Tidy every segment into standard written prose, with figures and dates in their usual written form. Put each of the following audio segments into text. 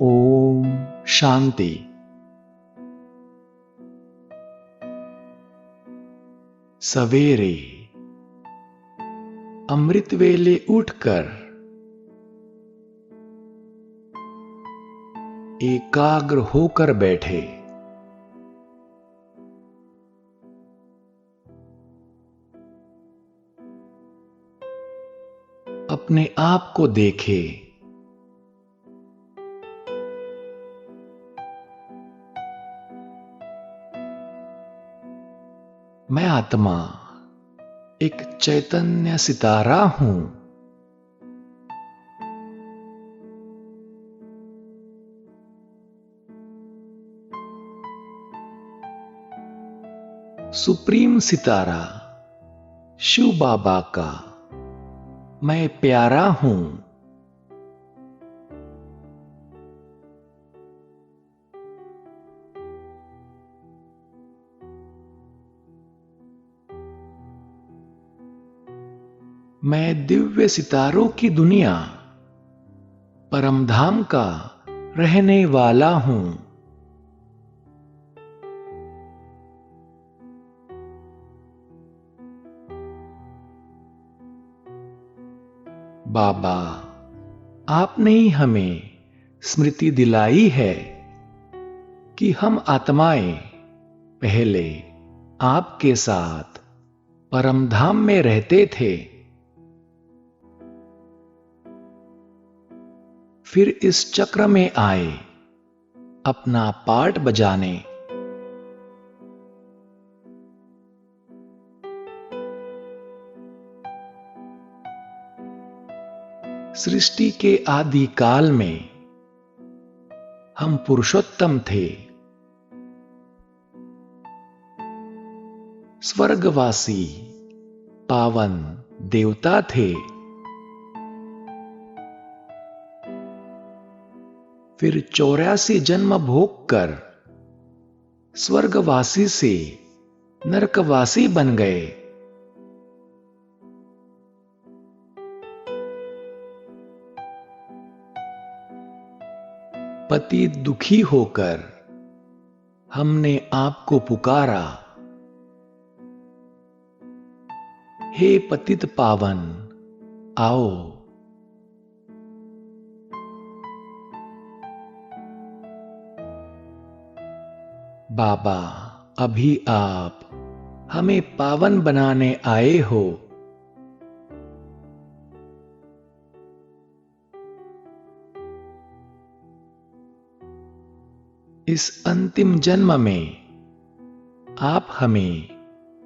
ओम शांति। सवेरे अमृत वेले उठकर एकाग्र होकर बैठे। अपने आप को देखे। मैं आत्मा एक चैतन्य सितारा हूं। सुप्रीम सितारा शिव बाबा का मैं प्यारा हूं। मैं दिव्य सितारों की दुनिया परमधाम का रहने वाला हूं। बाबा, आपने ही हमें स्मृति दिलाई है कि हम आत्माएं पहले आपके साथ परमधाम में रहते थे, फिर इस चक्र में आए अपना पार्ट बजाने। सृष्टि के आदि काल में हम पुरुषोत्तम थे, स्वर्गवासी पावन देवता थे। फिर 84 जन्म भोग कर स्वर्गवासी से नरकवासी बन गए। पति दुखी होकर हमने आपको पुकारा, हे पतित पावन आओ। बाबा, अभी आप हमें पावन बनाने आए हो। इस अंतिम जन्म में आप हमें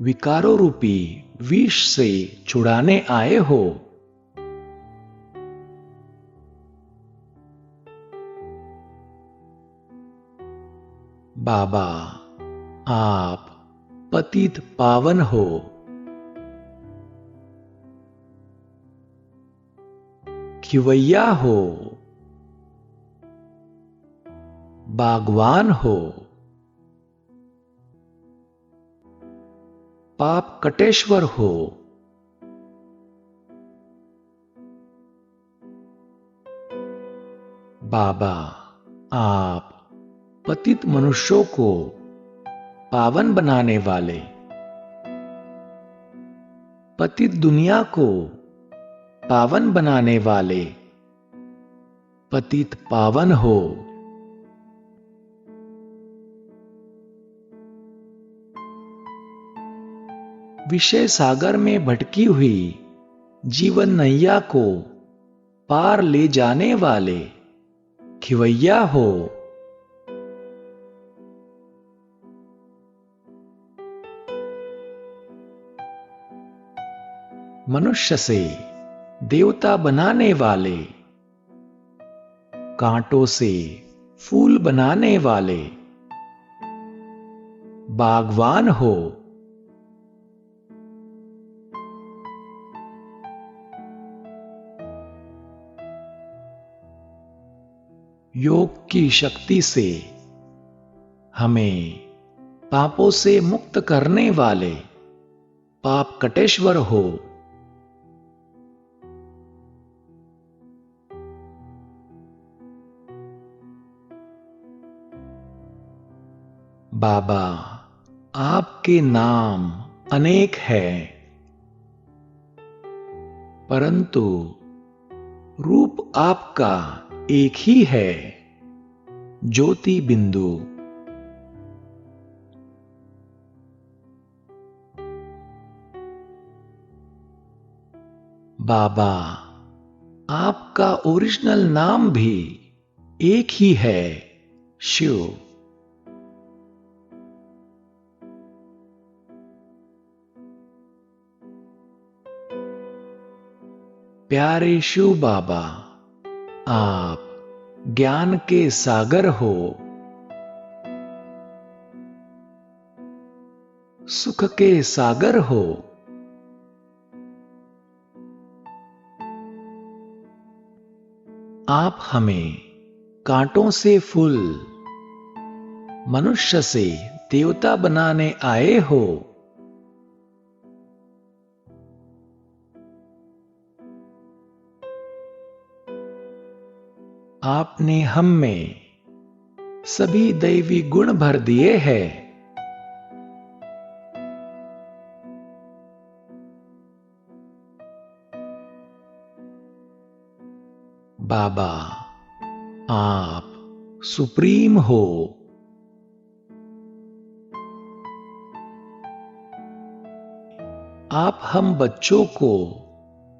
विकारों रूपी विष से छुड़ाने आए हो। बाबा, आप पतित पावन हो। खिवैया हो, बागवान हो, पाप कटेश्वर हो। बाबा, आप पतित मनुष्यों को पावन बनाने वाले, पतित दुनिया को पावन बनाने वाले पतित पावन हो। विषय सागर में भटकी हुई जीवन नैया को पार ले जाने वाले खिवैया हो। मनुष्य से देवता बनाने वाले, कांटों से फूल बनाने वाले बागवान हो। योग की शक्ति से हमें पापों से मुक्त करने वाले पाप कटेश्वर हो। बाबा, आपके नाम अनेक हैं, परंतु रूप आपका एक ही है, ज्योति बिंदु। बाबा, आपका ओरिजिनल नाम भी एक ही है, शिव। प्यारे शिव बाबा, आप ज्ञान के सागर हो, सुख के सागर हो। आप हमें कांटों से फूल, मनुष्य से देवता बनाने आए हो। आपने हम में सभी दैवी गुण भर दिए हैं। बाबा, आप सुप्रीम हो। आप हम बच्चों को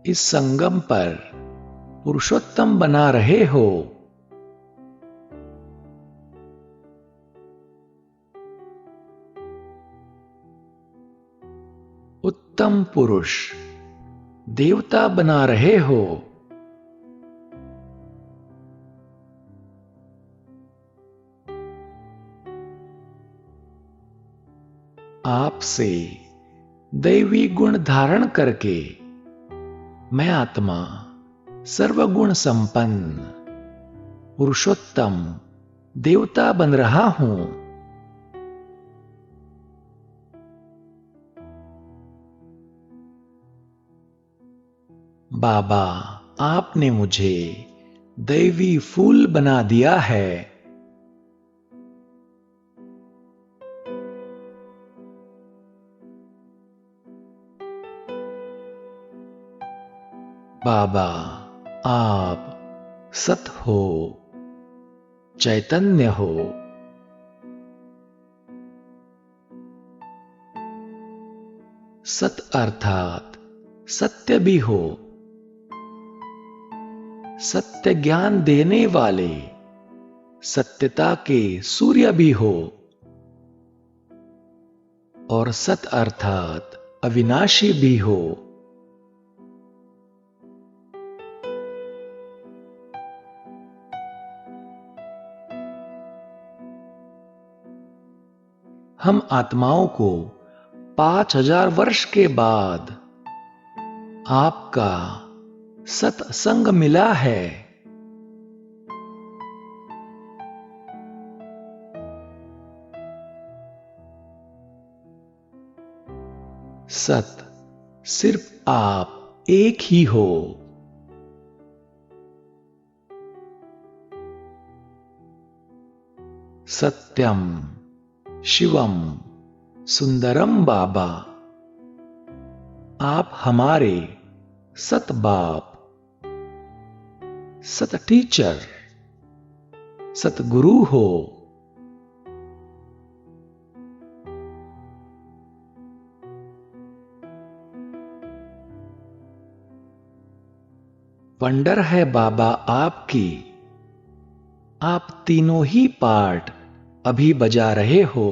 इस संगम पर पुरुषोत्तम बना रहे हो। उत्तम पुरुष देवता बना रहे हो। आपसे दैवी गुण धारण करके मैं आत्मा सर्वगुण संपन्न पुरुषोत्तम देवता बन रहा हूं। बाबा, आपने मुझे दैवी फूल बना दिया है। बाबा, आप सत हो, चैतन्य हो। सत अर्थात सत्य भी हो, सत्य ज्ञान देने वाले सत्यता के सूर्य भी हो, और सत अर्थात अविनाशी भी हो। हम आत्माओं को 5000 वर्ष के बाद आपका सत्संग मिला है। सत सिर्फ आप एक ही हो। सत्यम शिवम सुंदरम। बाबा, आप हमारे सत बाप, सत टीचर, सतगुरु हो। वंडर है बाबा आपकी, आप तीनों ही पार्ट अभी बजा रहे हो।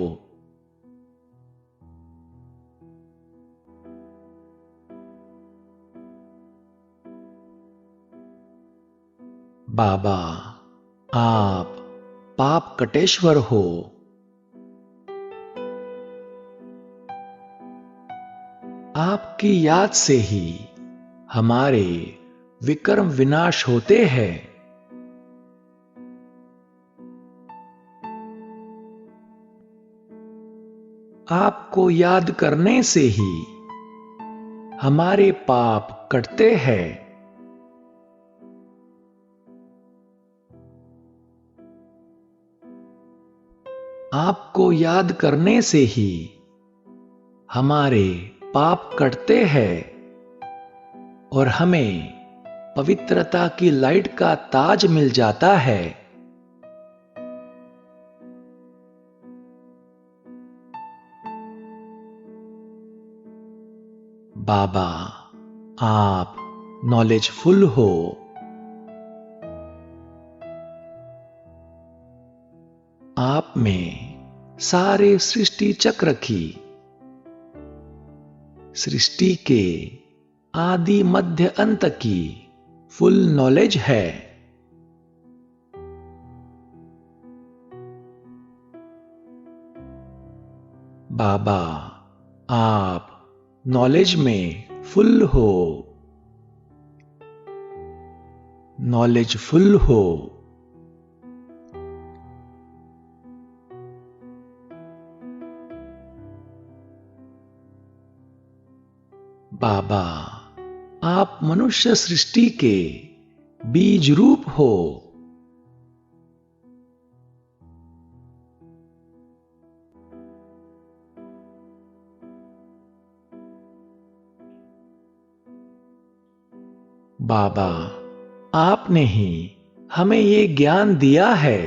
बाबा, आप पाप कटेश्वर हो। आपकी याद से ही हमारे विकर्म विनाश होते हैं। आपको याद करने से ही हमारे पाप कटते हैं। आपको याद करने से ही हमारे पाप कटते हैं और हमें पवित्रता की लाइट का ताज मिल जाता है। बाबा, आप नॉलेजफुल हो। आप में सारे सृष्टि चक्र की, सृष्टि के आदि मध्य अंत की फुल नॉलेज है। बाबा, आप नॉलेज में फुल हो, नॉलेजफुल हो। बाबा, आप मनुष्य सृष्टि के बीज रूप हो। बाबा, आपने ही हमें ये ज्ञान दिया है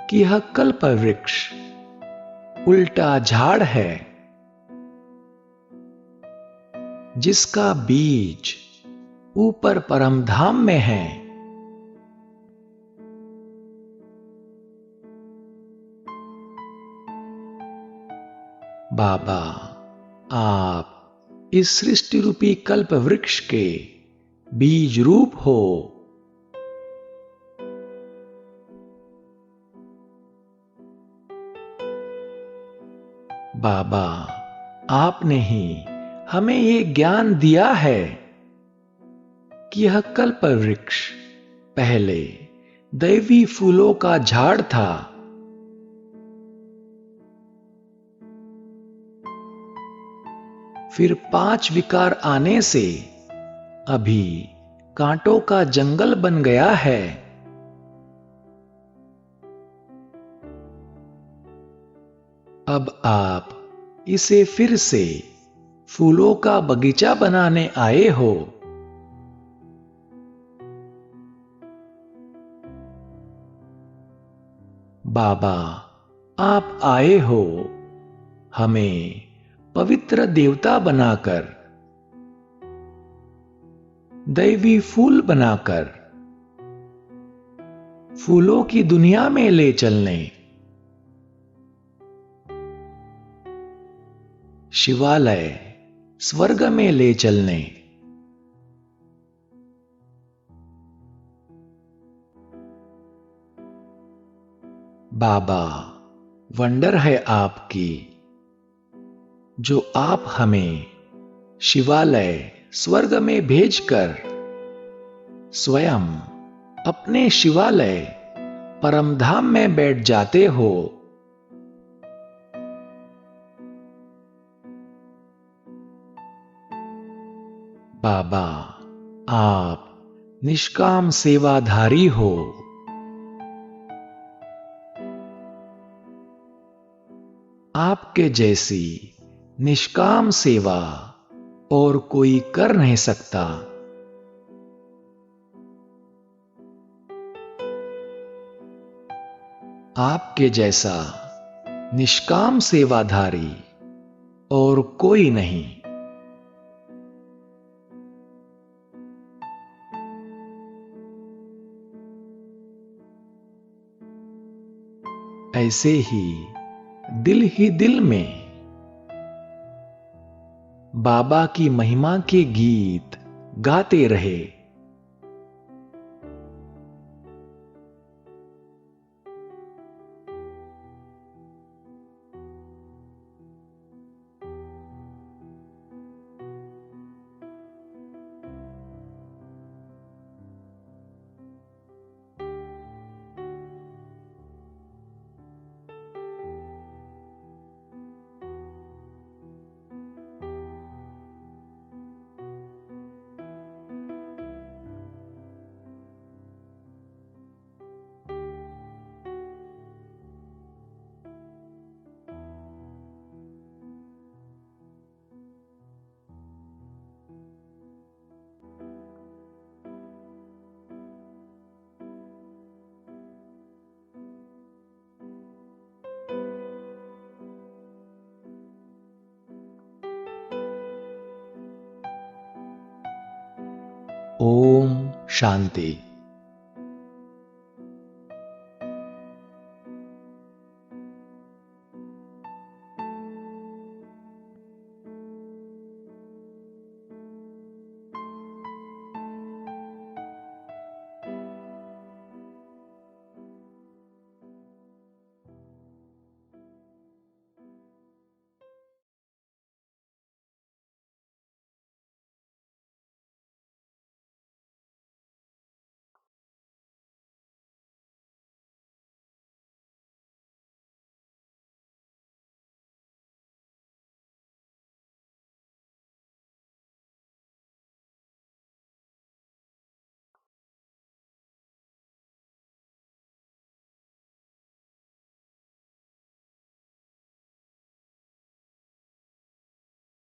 कि यह कल्प वृक्ष उल्टा झाड़ है, जिसका बीज ऊपर परम धाम में है। बाबा, आप इस सृष्टि रूपी कल्प वृक्ष के बीज रूप हो। बाबा, आपने ही हमें ये ज्ञान दिया है कि यह कल्प वृक्ष पहले दैवी फूलों का झाड़ था, फिर 5 विकार आने से अभी कांटों का जंगल बन गया है। अब आप इसे फिर से फूलों का बगीचा बनाने आए हो। बाबा, आप आए हो हमें पवित्र देवता बनाकर, दैवी फूल बनाकर फूलों की दुनिया में ले चलने, शिवालय स्वर्ग में ले चलने। बाबा, वंडर है आपकी जो आप हमें शिवालय स्वर्ग में भेजकर स्वयं अपने शिवालय परमधाम में बैठ जाते हो। बाबा, आप निष्काम सेवाधारी हो। आपके जैसी निष्काम सेवा और कोई कर नहीं सकता। आपके जैसा निष्काम सेवाधारी और कोई नहीं। ऐसे ही दिल में बाबा की महिमा के गीत गाते रहे। शांति।